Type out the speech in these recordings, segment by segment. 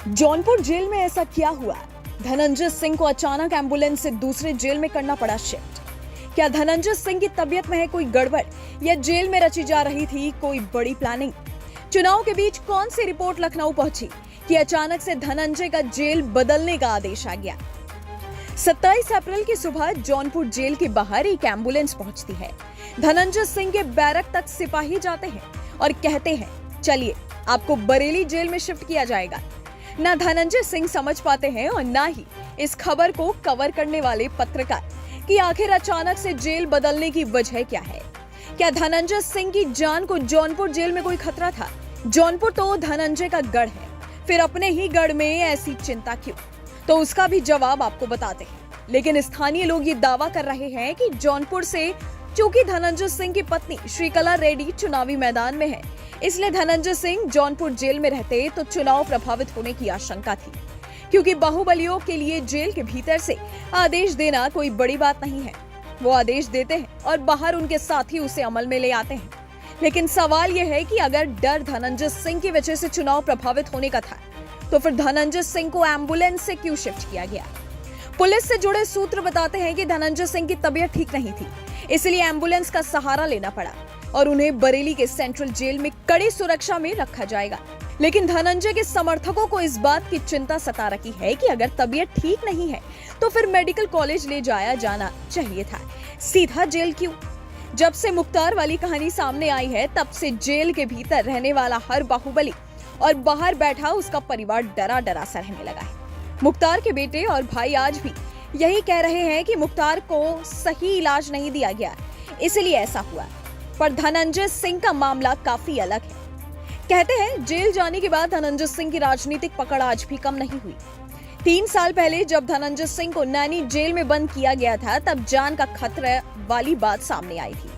Jaunpur jail में ऐसा क्या हुआ? धनंजय सिंह को अचानक एम्बुलेंस से दूसरे जेल में करना पड़ा शिफ्ट। क्या धनंजय सिंह की तबीयत में है कोई गड़बड़ या जेल में रची जा रही थी कोई बड़ी प्लानिंग? चुनाव के बीच कौन सी रिपोर्ट लखनऊ पहुंची कि अचानक से धनंजय का जेल बदलने का आदेश आ गया? 27 अप्रैल की सुबह जौनपुर जेल के बाहर एक एम्बुलेंस पहुंचती है। धनंजय सिंह के बैरक तक सिपाही जाते हैं और कहते हैं, चलिए आपको बरेली जेल में शिफ्ट किया जाएगा। ना धनंजय सिंह समझ पाते हैं और ना ही इस खबर को कवर करने वाले पत्रकार कि आखिर अचानक से जेल बदलने की वजह क्या है। क्या धनंजय सिंह की जान को जौनपुर जेल में कोई खतरा था? जौनपुर तो धनंजय का गढ़ है, फिर अपने ही गढ़ में ऐसी चिंता क्यों? तो उसका भी जवाब आपको बताते हैं। लेकिन स्थानीय लोग ये दावा कर रहे हैं कि जौनपुर से चूंकि धनंजय सिंह की पत्नी श्रीकला रेड्डी चुनावी मैदान में है, इसलिए धनंजय सिंह जौनपुर जेल में रहते तो चुनाव प्रभावित होने की आशंका थी। क्योंकि बाहुबलियों के लिए जेल के भीतर से आदेश देना कोई बड़ी बात नहीं है। वो आदेश देते हैं और बाहर उनके साथी उसे अमल में ले आते हैं। लेकिन सवाल यह है कि अगर डर धनंजय सिंह की वजह से चुनाव प्रभावित होने का था, तो फिर धनंजय सिंह को एम्बुलेंस से क्यों शिफ्ट किया गया? पुलिस से जुड़े सूत्र बताते हैं कि धनंजय सिंह की तबीयत ठीक नहीं थी, इसलिए एम्बुलेंस का सहारा लेना पड़ा और उन्हें बरेली के सेंट्रल जेल में कड़ी सुरक्षा में रखा जाएगा। लेकिन धनंजय के समर्थकों को इस बात की चिंता सता रही है कि अगर तबीयत ठीक नहीं है तो फिर मेडिकल कॉलेज ले जाया जाना चाहिए था, सीधा जेल क्यों? जब से मुख्तार वाली कहानी सामने आई है, तब से जेल के भीतर रहने वाला हर बाहुबली और बाहर बैठा उसका परिवार डरा डरा सा रहने लगा है। मुख्तार के बेटे और भाई आज भी यही कह रहे हैं कि मुख्तार को सही इलाज नहीं दिया गया, इसलिए ऐसा हुआ। पर धनंजय सिंह का मामला काफी अलग है। कहते हैं जेल जाने के बाद धनंजय सिंह की राजनीतिक पकड़ आज भी कम नहीं हुई। 3 साल पहले जब धनंजय सिंह को नैनी जेल में बंद किया गया था, तब जान का खतरा वाली बात सामने आई थी।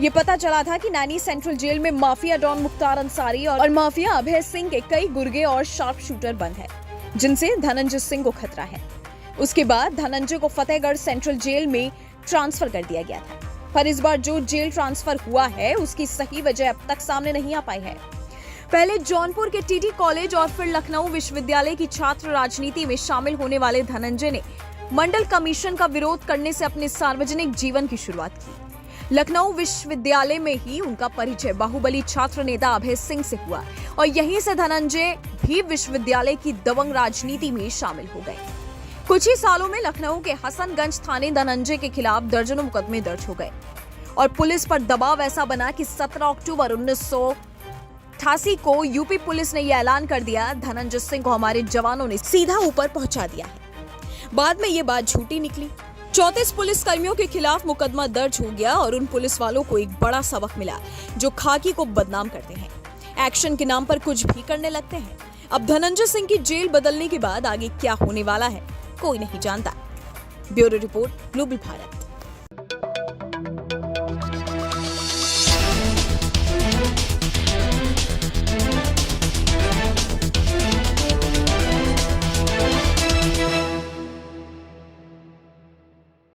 ये पता चला था कि नैनी सेंट्रल जेल में माफिया डॉन मुख्तार अंसारी और माफिया अभय सिंह के कई गुर्गे और शार्प शूटर बंद है, जिनसे धनंजय सिंह को खतरा है। उसके बाद धनंजय को फतेहगढ़ सेंट्रल जेल में ट्रांसफर कर दिया गया था, पर इस बार जो जेल ट्रांसफर हुआ है उसकी सही वजह अब तक सामने नहीं आ पाई है। पहले जौनपुर के टीटी कॉलेज और फिर लखनऊ विश्वविद्यालय की छात्र राजनीति में शामिल होने वाले धनंजय ने मंडल कमीशन का विरोध करने से अपने सार्वजनिक जीवन की शुरुआत की। लखनऊ विश्वविद्यालय में ही उनका परिचय बाहुबली छात्र नेता अभय सिंह से हुआ और यहीं से धनंजय भी विश्वविद्यालय की दबंग राजनीति में शामिल हो गए। कुछ ही सालों में लखनऊ के हसनगंज थाने धनंजय के खिलाफ दर्जनों मुकदमे दर्ज हो गए और पुलिस पर दबाव ऐसा बना कि 17 अक्टूबर 1988 को यूपी पुलिस ने यह ऐलान कर दिया, धनंजय सिंह को हमारे जवानों ने सीधा ऊपर पहुंचा दिया है। बाद में ये बात झूठी निकली। 34 पुलिस कर्मियों के खिलाफ मुकदमा दर्ज हो गया और उन पुलिस वालों को एक बड़ा सबक मिला जो खाकी को बदनाम करते हैं, एक्शन के नाम पर कुछ भी करने लगते हैं। अब धनंजय सिंह की जेल बदलने के बाद आगे क्या होने वाला है कोई नहीं जानता। Bureau report, global Bharat.